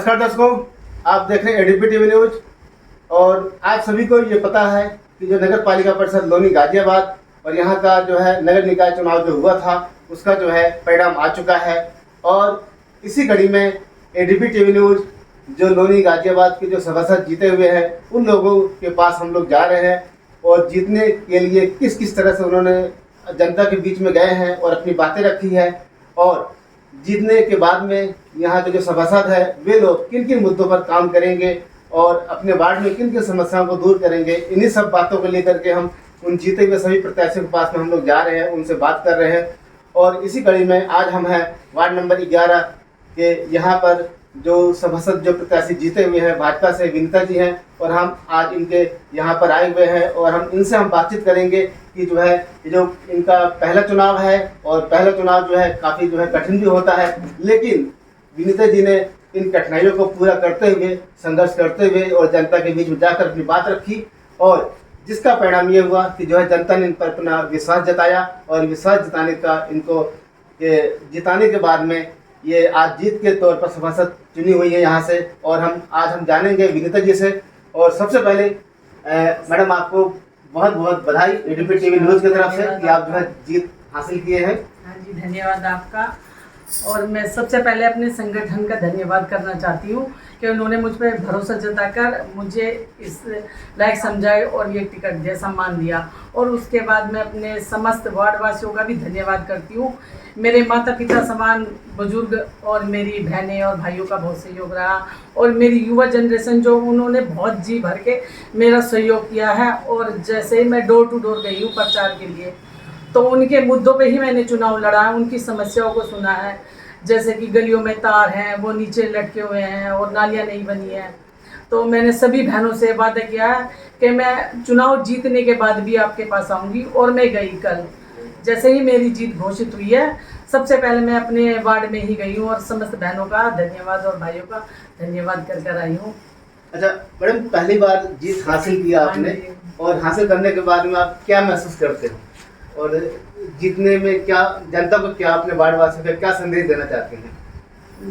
नमस्कार दर्शकों, आप देख रहे हैं एडीपी टीवी न्यूज। और आप सभी को ये पता है कि जो नगर पालिका परिषद लोनी गाजियाबाद और यहाँ का जो है नगर निकाय चुनाव जो हुआ था उसका जो है परिणाम आ चुका है। और इसी कड़ी में एडीपी टीवी न्यूज जो लोनी गाजियाबाद के जो सभासद जीते हुए हैं उन लोगों के पास हम लोग जा रहे हैं और जीतने के लिए किस किस तरह से उन्होंने जनता के बीच में गए हैं और अपनी बातें रखी है, और जीतने के बाद में यहाँ के जो सभासद है वे लोग किन किन मुद्दों पर काम करेंगे और अपने वार्ड में किन किन समस्याओं को दूर करेंगे, इन्हीं सब बातों को लेकर के हम उन जीते हुए सभी प्रत्याशियों के पास में हम लोग जा रहे हैं, उनसे बात कर रहे हैं। और इसी कड़ी में आज हम हैं वार्ड नंबर 11 के यहाँ पर जो सभासद जो प्रत्याशी जीते हुए हैं भाजपा से विनीता जी हैं, और हम आज इनके यहाँ पर आए हुए हैं और हम इनसे हम बातचीत करेंगे कि जो है जो इनका पहला चुनाव है और पहला चुनाव जो है काफ़ी जो है कठिन भी होता है, लेकिन विनीता जी ने इन कठिनाइयों को पूरा करते हुए संघर्ष करते हुए और जनता के बीच में जाकर अपनी बात रखी, और जिसका परिणाम ये हुआ कि जो है जनता ने इन पर अपना विश्वास जताया और विश्वास जताने का इनको जिताने के बाद में ये आज जीत के तौर पर सभासद चुनी हुई है यहाँ से। और आज हम जानेंगे विनीता जी से। और सबसे पहले मैडम आपको बहुत बहुत बधाई एडीपी टीवी न्यूज़ की तरफ से कि आप जो है जीत हासिल किए हैं। हाँ जी, धन्यवाद आपका। और मैं सबसे पहले अपने संगठन का धन्यवाद करना चाहती हूँ कि उन्होंने मुझ पर भरोसा जताकर मुझे इस लायक समझाए और ये टिकट दिया, सम्मान दिया। और उसके बाद मैं अपने समस्त वार्ड वासियों का भी धन्यवाद करती हूँ। मेरे माता पिता समान बुजुर्ग और मेरी बहनें और भाइयों का बहुत सहयोग रहा, और मेरी युवा जनरेशन जो उन्होंने बहुत जी भर के मेरा सहयोग किया है। और जैसे ही मैं डोर टू डोर गई हूँ प्रचार के लिए, तो उनके मुद्दों पे ही मैंने चुनाव लड़ा है, उनकी समस्याओं को सुना है। जैसे कि गलियों में तार हैं वो नीचे लटके हुए हैं और नालियाँ नहीं बनी हैं, तो मैंने सभी बहनों से वादा किया है कि मैं चुनाव जीतने के बाद भी आपके पास आऊँगी। और मैं गई कल, जैसे ही मेरी जीत घोषित हुई है, सबसे पहले मैं अपने वार्ड में ही गई हूँ और समस्त बहनों का धन्यवाद और भाइयों का धन्यवाद कर कर आई हूँ। अच्छा मैडम, पहली बार जीत हासिल किया आपने, और हासिल करने के बाद में आप क्या महसूस करते हो और जीतने में क्या जनता को क्या अपने वार्ड वासियों को क्या संदेश देना चाहते हैं?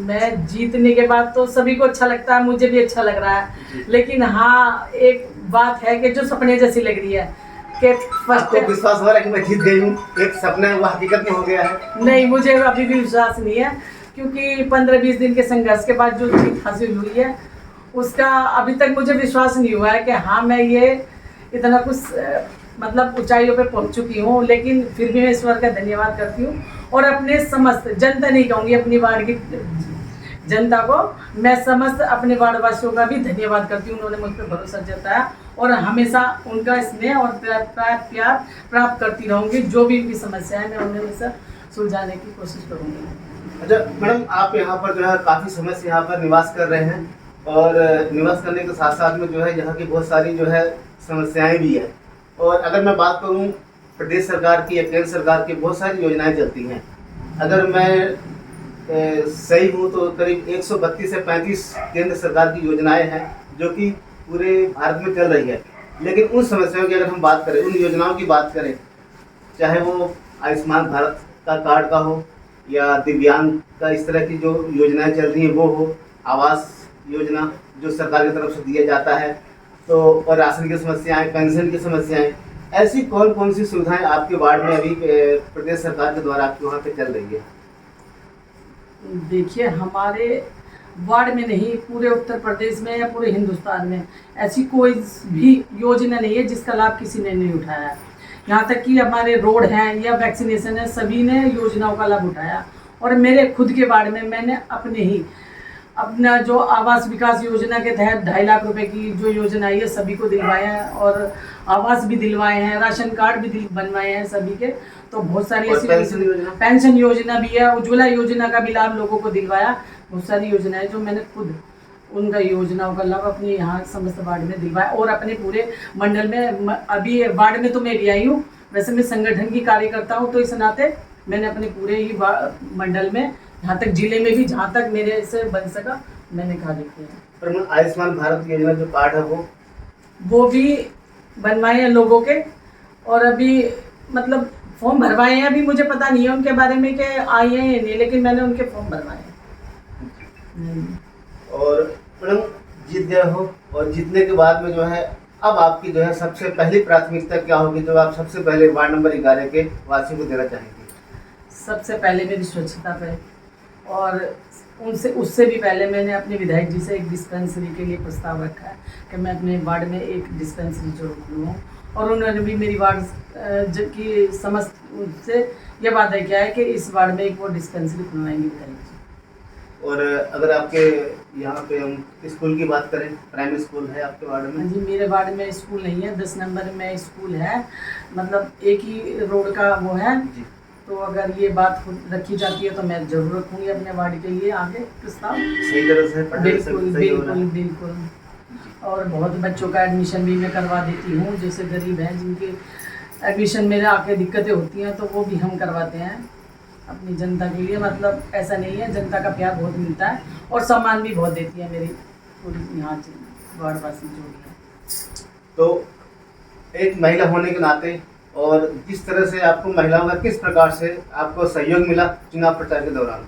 मैं जीतने के बाद तो सभी को अच्छा लगता है, मुझे भी अच्छा लग रहा है, लेकिन हाँ एक बात है कि जो सपने जैसी लग रही है कि आपको विश्वास हो रहा है कि मैं जीत गई हूँ, एक सपना है वो हकीकत में हो गया है? नहीं, मुझे अभी भी विश्वास नहीं है, क्योंकि 15-20 दिन के संघर्ष के बाद जो जीत हासिल हुई है उसका अभी तक मुझे विश्वास नहीं हुआ है कि हाँ मैं ये इतना कुछ मतलब ऊंचाइयों पे पहुंच चुकी हूँ। लेकिन फिर भी मैं ईश्वर का धन्यवाद करती हूँ और अपने समस्त जनता नहीं कहूँगी, अपनी वार्ड की जनता को मैं समस्त अपने वार्ड वासियों का भी धन्यवाद करती हूँ। उन्होंने मुझ पर भरोसा जताया और हमेशा उनका स्नेह और प्यार प्राप्त करती रहूँगी। जो भी उनकी समस्या है मैं उन्हें हमेशा सुलझाने की कोशिश करूँगी। अच्छा मैडम, आप यहाँ पर जो है काफ़ी समय से यहाँ पर निवास कर रहे हैं, और निवास करने के साथ साथ में जो है यहाँ की बहुत सारी जो है समस्याएं भी है। और अगर मैं बात करूँ प्रदेश सरकार की या केंद्र सरकार की बहुत सारी योजनाएं चलती हैं, अगर मैं सही हूँ तो करीब 132 से 35 केंद्र सरकार की योजनाएं हैं जो कि पूरे भारत में चल रही है। लेकिन उन समस्याओं की अगर हम बात करें, उन योजनाओं की बात करें, चाहे वो आयुष्मान भारत का कार्ड का हो या दिव्यांग का इस तरह की जो योजनाएं चल रही हैं वो हो, आवास योजना जो सरकार की तरफ से दिया जाता है, तो और राशन की समस्याएं, पेंशन की समस्याएं, ऐसी कौन कौन सी सुविधाएं आपके वार्ड में अभी प्रदेश सरकार के द्वारा आपके वहाँ पे चल रही है? देखिए, हमारे वार्ड में नहीं, पूरे उत्तर प्रदेश में या पूरे हिंदुस्तान में ऐसी कोई भी योजना नहीं है जिसका लाभ किसी ने नहीं उठाया है। यहाँ तक कि हमारे रोड हैं या वैक्सीनेशन है, सभी ने योजनाओं का लाभ उठाया। और मेरे खुद के वार्ड में मैंने अपना जो आवास विकास योजना के तहत 2.5 लाख रुपए की जो योजना है सभी को दिलवाए हैं, और आवास भी दिलवाए हैं, राशन कार्ड भी बनवाए हैं सभी के। तो बहुत सारी ऐसी पेंशन योजना भी है, उज्ज्वला योजना का भी लाभ लोगों को दिलवाया। बहुत सारी योजनाएं जो मैंने खुद उनका योजनाओं का लाभ अपने यहाँ समस्त वार्ड में दिलवाया। और अपने पूरे मंडल में, अभी वार्ड में तो मैं भी आई हूँ, वैसे मैं संगठन की कार्यकर्ता हूँ, तो इस नाते मैंने अपने पूरे ही मंडल में, यहाँ तक जिले में भी जहाँ तक मेरे से बन सका मैंने कार्य किया है। पर आयुष्मान भारत योजना जो कार्ड है वो भी बनवाए हैं लोगों के, और अभी मतलब फॉर्म भरवाए हैं। अभी मुझे पता नहीं है उनके बारे में कि आए हैं या नहीं, लेकिन मैंने उनके फॉर्म भरवाए हैं। और मैडम जीत गए हो, और जीतने के बाद में जो है अब आपकी जो है सबसे पहली प्राथमिकता क्या होगी जो आप सबसे पहले वार्ड नंबर 11 के वासियों को देना चाहेंगे? सबसे पहले मेरी स्वच्छता पे, और उससे भी पहले मैंने अपने विधायक जी से एक डिस्पेंसरी के लिए प्रस्ताव रखा है कि मैं अपने वार्ड में एक डिस्पेंसरी जरूर खुलवाऊँ, और उन्होंने भी मेरी वार्ड की समस्त से यह वादा किया है कि इस वार्ड में एक वो डिस्पेंसरी खुलवाएंगे विधायक जी। और अगर आपके यहाँ पे हम स्कूल की बात करें, प्राइमरी स्कूल है आपके वार्ड में? हाँ जी, मेरे वार्ड में स्कूल नहीं है, 10 नंबर में स्कूल है, मतलब एक ही रोड का वो है जी। तो अगर ये बात रखी जाती है तो मैं जरूर रखूँगी अपने वार्ड के लिए आगे प्रस्ताव। सही तरह से बिल्कुल बिल्कुल बिल्कुल। और बहुत बच्चों का एडमिशन भी मैं करवा देती हूँ, जैसे गरीब हैं जिनके एडमिशन में आके दिक्कतें होती हैं तो वो भी हम करवाते हैं अपनी जनता के लिए। मतलब ऐसा नहीं है, जनता का प्यार बहुत मिलता है और सम्मान भी बहुत देती है मेरी पूरी यहाँ वार्डवासी जो भी है। तो एक महिला होने के नाते और जिस तरह से आपको महिलाओं का किस प्रकार से आपको सहयोग मिला चुनाव प्रचार के दौरान?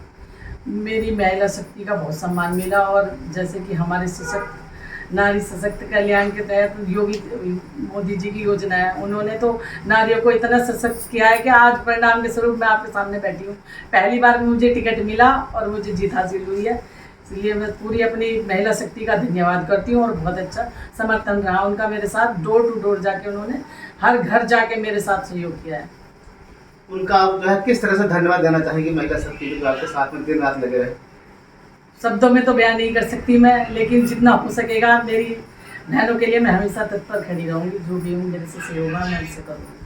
मेरी महिला शक्ति का बहुत सम्मान मिला, और जैसे कि हमारे सशक्त नारी सशक्त कल्याण के तहत योगी मोदी जी की योजना है, उन्होंने तो नारियों को इतना सशक्त किया है कि आज परिणाम के स्वरूप मैं आपके सामने बैठी हूँ। पहली बार मुझे टिकट मिला और मुझे जीत हासिल हुई है, इसलिए मैं पूरी अपनी महिला शक्ति का धन्यवाद करती हूँ। और बहुत अच्छा समर्थन रहा उनका मेरे साथ, डोर टू डोर जाके उन्होंने हर घर जाके मेरे साथ सहयोग किया है। उनका आप जो है किस तरह से धन्यवाद देना चाहेंगे महिला शक्ति के जो आपके साथ में दिन रात लगे रहे? शब्दों में तो बयान नहीं कर सकती मैं, लेकिन जितना हो सकेगा मेरी बहनों के लिए मैं हमेशा तत्पर खड़ी रहूँगी। जो भी हूँ मेरे से सहयोग मैं उससे करूँगी।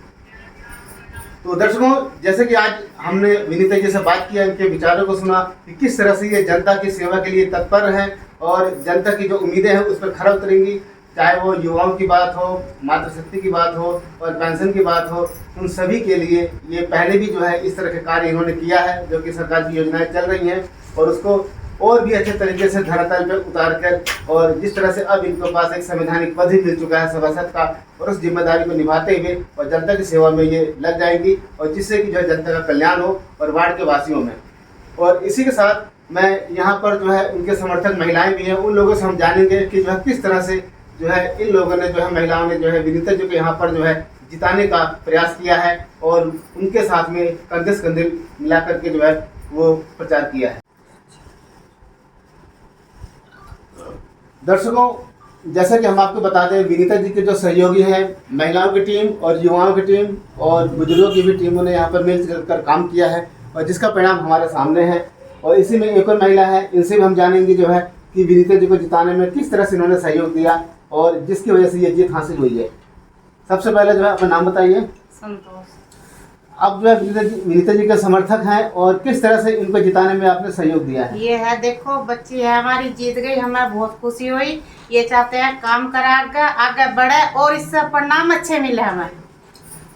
तो दर्शकों, जैसे कि आज हमने विनीता जी से बात किया, इनके विचारों को सुना कि किस तरह से ये जनता की सेवा के लिए तत्पर हैं और जनता की जो उम्मीदें हैं उस पर खरा उतरेंगी, चाहे वो युवाओं की बात हो, मातृशक्ति की बात हो और पेंशन की बात हो। उन सभी के लिए ये पहले भी जो है इस तरह के कार्य इन्होंने किया है जो कि सरकार की योजनाएं चल रही हैं, और उसको और भी अच्छे तरीके से धरातल पर उतार कर, और जिस तरह से अब इनके पास एक संवैधानिक पद ही मिल चुका है सभासद का, और उस जिम्मेदारी को निभाते हुए और जनता की सेवा में ये लग जाएंगी, और जिससे कि जो है जनता का कल्याण हो और वार्ड के वासियों में। और इसी के साथ मैं यहाँ पर जो है उनके समर्थक महिलाएं भी हैं, उन लोगों से हम जानेंगे कि जो है किस तरह से जो है इन लोगों ने जो है महिलाओं ने जो है विनीता जी को यहाँ पर जो है जिताने का प्रयास किया है, और उनके साथ में कंधे से कंधे मिला करके जो है वो प्रचार किया है। दर्शकों, जैसा कि हम आपको बता दें, विनीता जी के जो सहयोगी हैं, महिलाओं की टीम और युवाओं की टीम और बुजुर्गों की भी टीमों ने यहाँ पर मिलकर कर काम किया है, और जिसका परिणाम हमारे सामने है। और इसी में एक और महिला है, इनसे भी हम जानेंगे जो है कि विनीता जी को जिताने में किस तरह से इन्होंने सहयोग दिया और जिसकी वजह से ये जीत हासिल हुई है। सबसे पहले जो है अपना नाम बताइए। संतोष। अब जो है विनीता जी के समर्थक हैं, और किस तरह से इनको जिताने में आपने सहयोग दिया है? ये है, देखो बच्ची है हमारी, जीत गई, हमें बहुत खुशी हुई। ये चाहते हैं काम करा आगे बढ़े और इससे परिणाम अच्छे मिले हमें,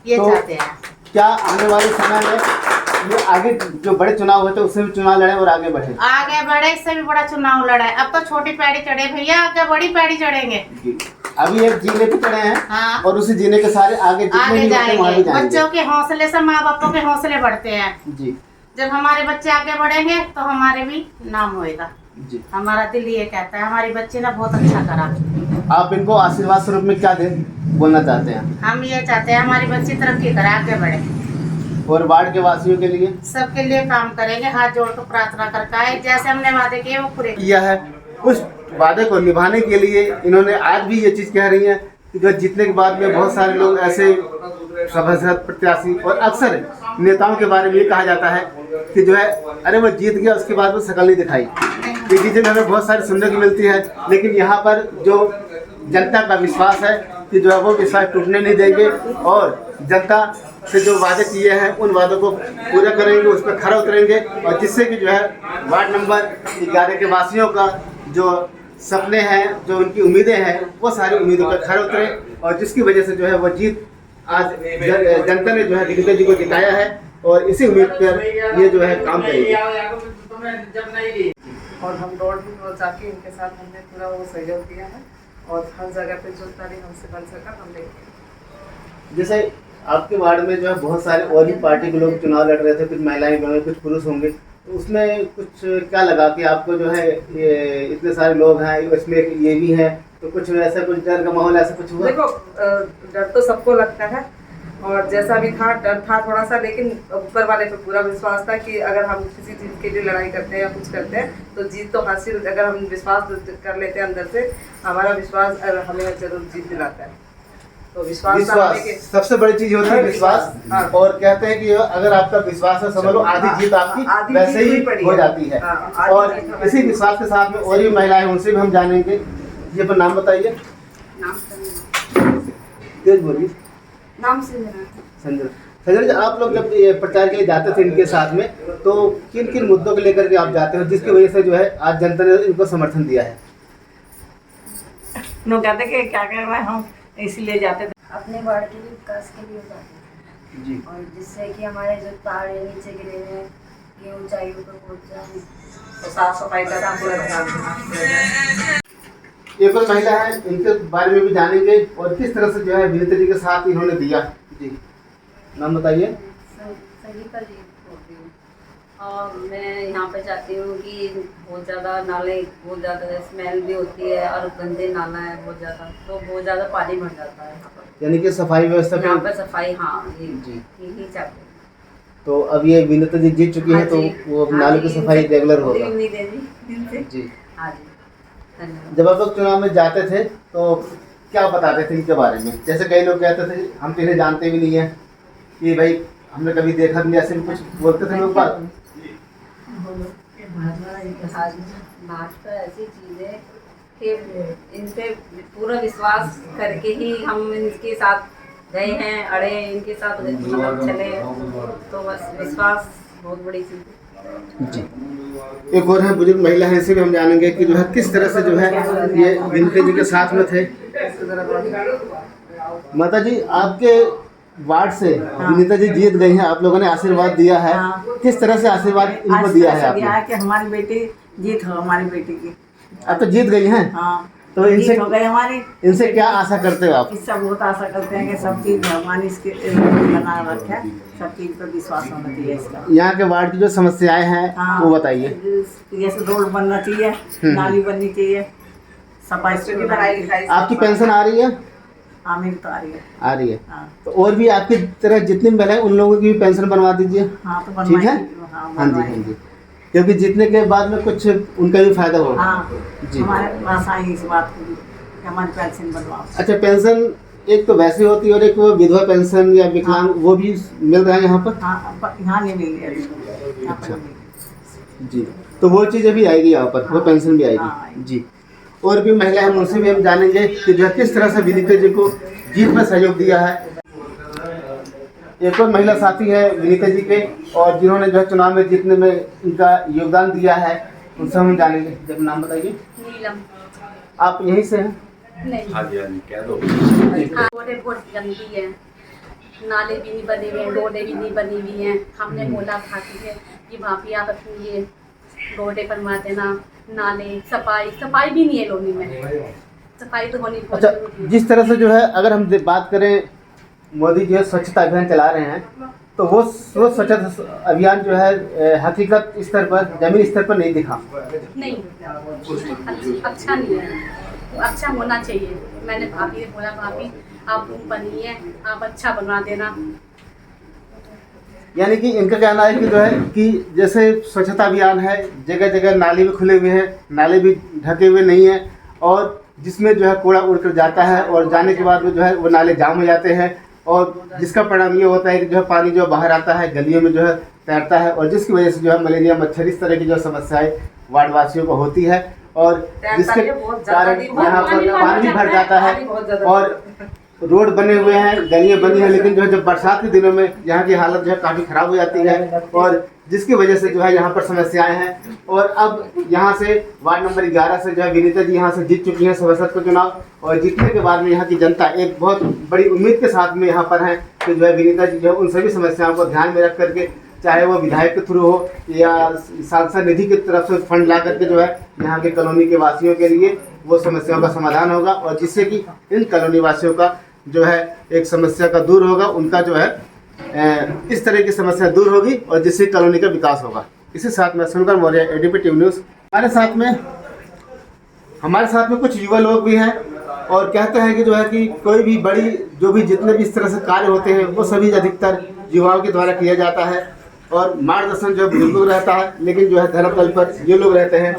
ये तो चाहते हैं। क्या आने वाले समय में ये आगे जो बड़े चुनाव होते हैं उससे भी चुनाव लड़े और आगे बढ़े? आगे बढ़े, इससे भी बड़ा चुनाव लड़े। अब तो छोटी पैड़ी चढ़े भैया, आगे बड़ी पैड़ी चढ़ेंगे। अभी एक जीने पे चढ़े हैं, हाँ। और उसी जीने के सारे आगे आगे जाएंगे। जाएंगे। बच्चों के हौसले से माँ बापों के हौसले बढ़ते हैं जी। जब हमारे बच्चे आगे बढ़ेंगे तो हमारे भी नाम होएगा जी। हमारा दिल ये कहता है हमारी बच्ची ने बहुत अच्छा करा। आप इनको आशीर्वाद स्वरूप में क्या बोलना चाहते हैं? हम ये चाहते हैं हमारी बच्ची तरक्की करे, आगे बढ़े, और वार्ड के वासियों के लिए सबके लिए काम करेंगे, हाथ जोड़ कर प्रार्थना करता है। जैसे हमने वादे किए वो पूरे किया है, उस वादे को निभाने के लिए इन्होंने आज भी ये चीज़ कह रही है कि जो जीतने के बाद में बहुत सारे लोग ऐसे सभासद प्रत्याशी और अक्सर नेताओं के बारे में ये कहा जाता है कि जो है अरे वो जीत गया उसके बाद वो शकल नहीं दिखाई। ये चीज़ें हमें बहुत सारी सुनने की मिलती है, लेकिन यहाँ पर जो जनता का विश्वास है कि जो है वो विश्वास टूटने नहीं देंगे, और जनता से जो वादे किए हैं उन वादों को पूरा करेंगे, उस पर खरा उतरेंगे, और जिससे कि जो है वार्ड नंबर 11 के वासियों का जो सपने हैं, जो उनकी उम्मीदें हैं, वो सारी उम्मीदों पर खरा उतरे, और जिसकी वजह से जो है वो जीत आज जनता ने जो है विनीता जी को जिताया है, और इसी उम्मीद पर ये जो है काम करेगी। और हम डोर टू डोर जाके इनके साथ हमने पूरा वो सहयोग दिया है, और हर जगह पे जो तारीख हमसे बन सका हमने किया। जैसे आपके वार्ड में जो है बहुत सारे और भी पार्टी के लोग चुनाव लड़ रहे थे, कुछ महिलाएं होंगे, कुछ पुरुष होंगे, उसमें कुछ क्या लगा कि आपको जो है ये इतने सारे लोग हैं, इसमें ये भी है, तो कुछ ऐसा कुछ डर का माहौल ऐसा कुछ हुआ? देखो डर तो सबको लगता है, और जैसा भी था डर था थोड़ा सा, लेकिन ऊपर वाले पे पूरा विश्वास था कि अगर हम किसी चीज़ के लिए लड़ाई करते हैं या कुछ करते हैं तो जीत तो हासिल, अगर हम विश्वास कर लेते हैं अंदर से, हमारा विश्वास हमें जरूर जीत दिलाता है। तो विश्वास सबसे बड़ी चीज होती है विश्वास। हाँ। और कहते हैं कि अगर आपका विश्वास है, समझ लो आधी जीत आपकी वैसे ही हो जाती है। और इसी विश्वास के साथ में और भी महिलाएं, उनसे भी हम जानेंगे। जी अपना नाम बताइए। तेज बोलिए। नाम संजना। संजय जी, आप लोग जब ये प्रचार के लिए जाते थे इनके साथ में, तो किन किन मुद्दों को लेकर के आप जाते हो जिसकी वजह से जो है आज जनता ने इनको समर्थन दिया है? लोग कहते कि क्या कर रहे हैं हम, इसलिए जाते थे। अपने वार्ड के लिए विकास के लिए जाते हैं जी। और जिससे कि हमारे जो पहाड़ नीचे गिरे हुए हैं ये ऊंचाइयों पर पहुंच जाए। तो साफ सफाई का पूरा ध्यान देना। एक और महिला है, इनके बारे में भी जानेंगे और किस तरह से जो है विनीता जी के साथ इन्होंने दिया। जी नाम बताइए। संगीता जी बोलती हूँ, और मैं यहाँ पे चाहती हूँ कि बहुत ज़्यादा नाले, बहुत ज़्यादा स्मेल भी होती है और गंदे नाला है बहुत ज़्यादा, तो बहुत ज़्यादा पानी भर जाता है यहाँ पर। यानी कि सफाई व्यवस्था यहाँ पे। पर सफाई, हाँ जी। यही चाहते हैं। तो अब ये विनीता जी जीत चुकी है, तो वो नाले की सफाई रेगुलर होगा। उम्मीद है जी। जी। हाँ जी, धन्यवाद। जब आप लोग चुनाव में जाते थे तो क्या बताते थे इनके बारे में? जैसे कई लोग कहते थे हम तो इन्हें जानते भी नहीं है, कि भाई हमने कभी देखा नहीं, ऐसे भी कुछ बोलते थे लोग बात। भाजपा ऐसी चीज़ है कि इन पे पूरा विश्वास करके ही हम इनके साथ गए हैं, अड़े इनके साथ मतलब चले, तो बस विश्वास बहुत बड़ी चीज़ है। जी। एक और है बुजुर्ग महिला है, इसे भी हम जानेंगे कि जो है किस तरह से जो है ये विनीता जी के साथ में थे। माता जी, आपके वार्ड से विनीता जी जीत गई हैं, आप लोगों ने आशीर्वाद दिया है। किस तरह से आशीर्वाद इनको दिया है आपने? दिया है कि हमारी बेटी जीत हो, हमारी बेटी की। अब तो जीत गई हैं। हाँ, तो इनसे हो गई हमारी। इनसे क्या आशा करते हो आप? इससे बहुत आशा करते हैं कि सब चीज़ भगवान इसके बना रखे, सब चीज़ पर विश्वास होना चाहिए इसका। यहाँ के वार्ड की जो समस्याएं हैं हाँ, वो बताइए। जैसे रोड बनना चाहिए, नाली बननी चाहिए, सफाई की पढ़ाई लिखाई। आपकी पेंशन आ रही है? हाँ, मेरी तो आ रही है। आ रही है। हाँ, तो और भी आपकी तरह जितनी महिलाएं, उन लोगों की भी पेंशन बनवा दीजिए। हाँ, तो ठीक है। हाँ, हाँ जी, हाँ जी, क्योंकि जीतने के बाद में कुछ उनका भी फायदा होगा। हाँ, जी। हमारे पास आई इस बात की कि हमारी पेंशन बनवाओ। अच्छा, पेंशन एक तो वैसी होती है और एक वो विधवा पेंशन या विकलांग, वो भी मिल रहा है यहाँ पर? हाँ, यहाँ नहीं मिल रही अभी, यहाँ पर अच्छा। नहीं मिल रही। जी, तो वो चीज़ें भी आएगी यहाँ पर, वो पेंशन भी हाँ, आएगी। जी। और भी महिला हैं, उनसे भी हम जानेंगे कि जो है किस तरह से विनीता जी को जीत में सहयोग दिया है। एक और महिला साथी है विनीता जी के, और जिन्होंने जो है चुनाव में जीतने में इनका योगदान दिया है, उनसे हम जानेंगे। जब नाम बताइए। नीलम। आप यहीं से हैं? नहीं, हाँ जी कह दो। रोडें बहुत गंदी है, नाले भी नहीं बने हुए हैं, रोडें भी नहीं बनी हुई हैं। हमने बोला था कि वहाँ पे आप अपनी ये रोडें बनवा देना, नाले, सफाई भी नहीं है लोनी में, सफाई तो होनी बहुत अच्छा, जरूरी है। जिस तरह से जो है अगर हम बात करें, मोदी जो है स्वच्छता अभियान चला रहे हैं, तो वो स्वच्छता अभियान जो है हकीकत स्तर पर, जमीन स्तर पर नहीं दिखा। नहीं, अच्छा नहीं है, वो अच्छा होना चाहिए। मैंने भाभी से बोला, भाभी आप बनिए, आप अच्छा बनवा देना। यानी कि इनका कहना है कि जो है कि जैसे स्वच्छता अभियान है, जगह जगह नाले भी खुले हुए हैं, नाले भी ढके हुए नहीं हैं, और जिसमें जो है कूड़ा उड़कर जाता है और जाने के बाद में जो है वो नाले जाम हो जाते हैं, और जिसका परिणाम ये होता है कि जो है पानी जो बाहर आता है, गलियों में जो है तैरता है, और जिसकी वजह से जो है मलेरिया, मच्छर, इस तरह की जो समस्याएं वार्ड वासियों को होती है, और जिसके कारण यहाँ पर पानी भर जाता है और रोड बने हुए हैं, गलियाँ बनी हैं, लेकिन जो है जब बरसात के दिनों में यहाँ की हालत जो है काफ़ी ख़राब हो जाती है, और जिसकी वजह से जो है यहाँ पर समस्याएं हैं। और अब यहाँ से वार्ड नंबर 11 से जो है विनीता जी यहाँ से जीत चुकी हैं सभासद का चुनाव, और जीतने के बाद में यहाँ की जनता एक बहुत बड़ी उम्मीद के साथ में यहाँ पर है कि जो है विनीता जी जो है उन सभी समस्याओं को ध्यान में रख करके, चाहे वो विधायक के थ्रू हो या सांसद निधि की तरफ से फंड ला करके जो है यहाँ के कॉलोनी के वासियों के लिए वो समस्याओं का समाधान होगा, और जिससे कि इन कॉलोनी वासियों का जो है एक समस्या का दूर होगा, उनका जो है इस तरह की समस्या दूर होगी, और जिससे कॉलोनी का विकास होगा। इसी साथ में सुनकर मौर्य एडीपी टीवी न्यूज़। हमारे साथ में कुछ युवा लोग भी हैं और कहते हैं कि जो है कि कोई भी बड़ी जो भी जितने भी इस तरह से कार्य होते हैं वो सभी अधिकतर युवाओं के द्वारा किया जाता है और मार्गदर्शन जो बुजुर्गों रहता है, लेकिन जो है धर्मतल पर ये लोग रहते हैं।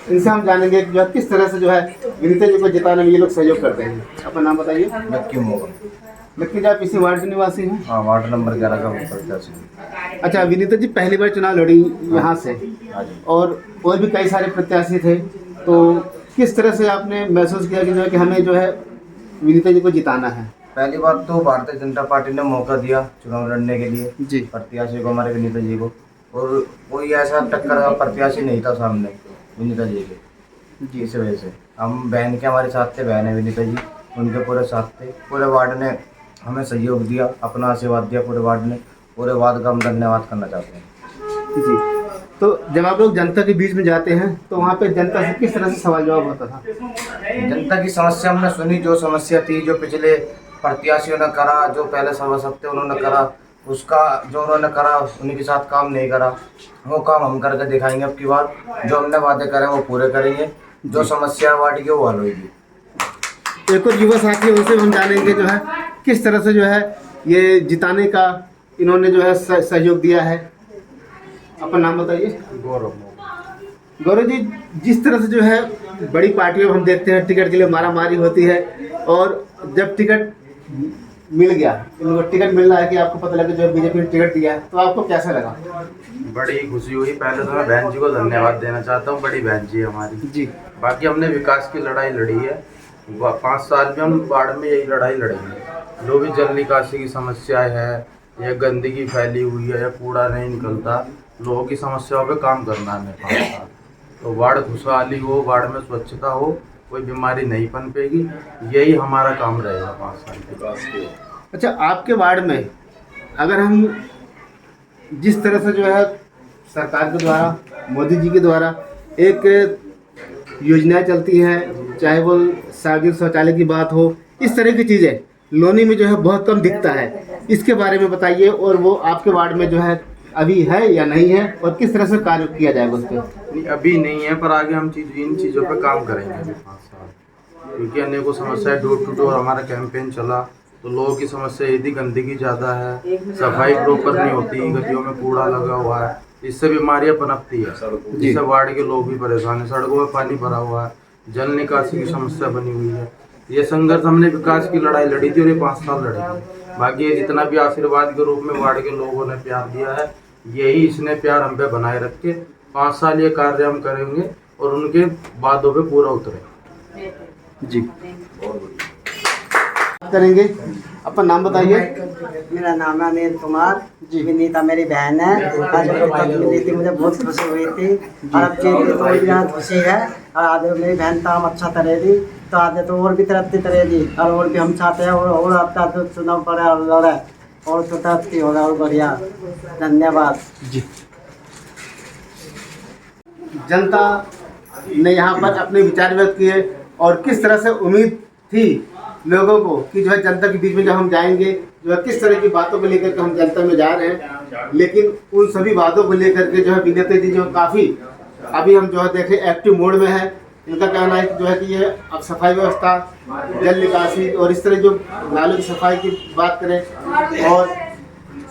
इनसे हम जानेंगे कि जो है किस तरह से जो है विनीता जी को जिताने में ये लोग सहयोग करते हैं। अपना नाम बताइए। लक्की मोगा। लक्की जी, आप इसी वार्ड के निवासी हैं? हाँ, वार्ड नंबर 11 का प्रत्याशी। अच्छा, विनीता जी पहली बार चुनाव लड़ी यहाँ से और भी कई सारे प्रत्याशी थे, तो किस तरह से आपने महसूस किया कि जो है कि हमें जो है विनीता जी को जिताना है? पहली बात तो भारतीय जनता पार्टी ने मौका दिया चुनाव लड़ने के लिए जी, प्रत्याशी को, हमारे विनीता जी को, और कोई ऐसा टक्कर का प्रत्याशी नहीं था सामने विनीता जी के जी। इस वजह से हम बहन के हमारे साथ थे, बहन है विनीता जी, उनके पूरे साथ थे। पूरे वार्ड ने हमें सहयोग दिया, अपना आशीर्वाद दिया पूरे वार्ड ने। पूरे वार्ड का हम धन्यवाद करना चाहते हैं जी। तो जब आप लोग जनता के बीच में जाते हैं तो वहाँ पे जनता से किस तरह से सवाल जवाब होता था? जनता की समस्या हमने सुनी, जो समस्या थी, जो पिछले प्रत्याशियों ने करा, जो पहले सभासद थे उन्होंने करा, उसका जो उन्होंने करा उन्हीं के साथ काम नहीं करा, वो काम हम करके दिखाएंगे। अब की बार जो हमने वादे करे वो पूरे करेंगे, जो समस्या है वार्ड की वो हल होगी। एक और युवा साथी उनसे हम जानेंगे जो है किस तरह से जो है ये जिताने का इन्होंने जो है सहयोग दिया है। अपना नाम बताइए। गौरव जी, जिस तरह से जो है बड़ी पार्टियों में हम देखते हैं टिकट के लिए मारामारी होती है और जब टिकट मिल गया, इनको टिकट मिल रहा है कि आपको पता लगा जो बीजेपी ने टिकट दिया है, तो आपको कैसा लगा? बड़ी खुशी हुई। पहले तो मैं बहन जी को धन्यवाद देना चाहता हूँ, बड़ी बहन जी हमारी जी। बाकी हमने विकास की लड़ाई लड़ी है, 5 साल में हम वार्ड में यही लड़ाई लड़ेंगे। जो भी जल निकासी की समस्याएं है या गंदगी फैली हुई है या कूड़ा नहीं निकलता, लोगों की समस्याओं पे काम करना है 5 साल। तो वार्ड खुशहाली हो, वार्ड में स्वच्छता हो, कोई बीमारी नहीं पनपेगी, यही हमारा काम रहेगा 5 साल के। अच्छा, आपके वार्ड में अगर हम जिस तरह से जो है सरकार के द्वारा, मोदी जी के द्वारा एक योजनाएं चलती हैं, चाहे वो सार्वजनिक शौचालय की बात हो, इस तरह की चीज़ें लोनी में जो है बहुत कम दिखता है, इसके बारे में बताइए। और वो आपके वार्ड में जो है अभी है या नहीं है और किस तरह से कार्य किया जाएगा उस पर? अभी नहीं है, पर आगे हम इन चीज़ों पे काम करेंगे अभी 5 साल, क्योंकि अनेकों समस्याएं डोर टू डोर हमारा कैंपेन चला, तो लोगों की समस्या यदि गंदगी ज़्यादा है, सफाई प्रॉपर नहीं होती, गलियों में कूड़ा लगा हुआ है, इससे बीमारियां पनपती है, जिससे वार्ड के लोग भी परेशान हैं। सड़कों में पानी भरा हुआ है, जल निकासी की समस्या बनी हुई है। ये संघर्ष हमने विकास की लड़ाई लड़ी थी और ये 5 साल लड़ी। बाकी ये जितना भी आशीर्वाद के रूप में वार्ड के लोगों ने प्यार दिया है, यही इसने प्यार हम पे बनाए रख के 5 साल ये कार्य हम करेंगे और उनके वादों पे पूरा उतरे जी करेंगे। अपना नाम बताइए। मेरा नाम है अनिल कुमार जी। विनीता मेरी बहन है। आज मिली थी, मुझे बहुत खुशी हुई थी और अब जीत तो मुझे बहुत खुशी है। और आज मेरी बहन काम अच्छा करेगी तो आज तो और भी तरक्की करेगी और भी हम चाहते हैं और आपका जो चुनाव पड़े और लड़े और तो तरक्की होगा और बढ़िया। धन्यवाद जी। जनता ने यहाँ पर अपने विचार व्यक्त किए और किस तरह से उम्मीद थी लोगों को कि जो है जनता के बीच में जब हम जाएंगे जो है किस तरह की बातों को लेकर के हम जनता में जा रहे हैं, लेकिन उन सभी बातों को लेकर के जो है विनीता जी जो काफ़ी अभी हम जो है देखें एक्टिव मोड में है। इनका कहना है कि जो है कि ये अब सफाई व्यवस्था, जल निकासी और इस तरह जो नालों की सफाई की बात करें और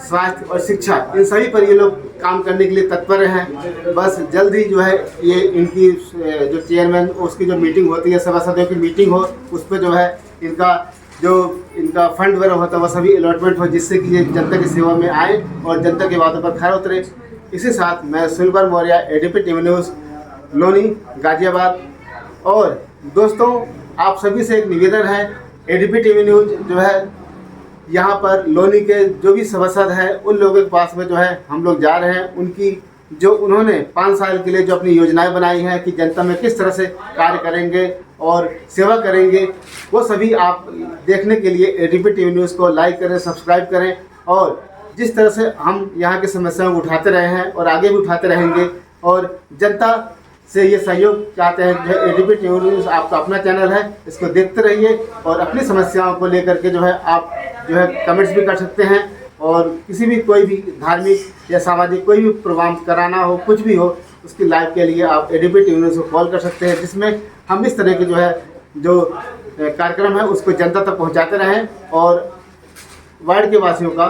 स्वास्थ्य और शिक्षा, इन सभी पर ये लोग काम करने के लिए तत्पर हैं। बस जल्द ही जो है ये इनकी जो चेयरमैन उसकी जो मीटिंग होती है, सभासदों की मीटिंग हो, उस पर जो है इनका फंड वगैरह होता है वह सभी अलॉटमेंट हो, जिससे कि ये जनता की सेवा में आए और जनता के वादों पर खरा उतरे। इसी साथ मैं सुनकर Maurya, ADP TV news, Loni, Ghaziabad. और दोस्तों, आप सभी से एक निवेदन है, एडीपी टीवी न्यूज़ जो है यहाँ पर लोनी के जो भी सभासद हैं उन लोगों के पास में जो है हम लोग जा रहे हैं। उनकी जो उन्होंने 5 साल के लिए जो अपनी योजनाएं बनाई हैं कि जनता में किस तरह से कार्य करेंगे और सेवा करेंगे, वो सभी आप देखने के लिए एडीपी टीवी न्यूज़ को लाइक करें, सब्सक्राइब करें। और जिस तरह से हम यहाँ की समस्याओं को उठाते रहे हैं और आगे भी उठाते रहेंगे और जनता से ये सहयोग चाहते हैं। जो एडीपी टीवी न्यूज़ आपका अपना चैनल है, इसको देखते रहिए और अपनी समस्याओं को लेकर के जो है आप जो है कमेंट्स भी कर सकते हैं और किसी भी कोई भी धार्मिक या सामाजिक कोई भी प्रोग्राम कराना हो, कुछ भी हो, उसकी लाइव के लिए आप एडीपी टीवी न्यूज़ को कॉल कर सकते हैं, जिसमें हम इस तरह के जो कार्यक्रम है उसको जनता तक पहुंचाते रहें और वार्ड के वासियों का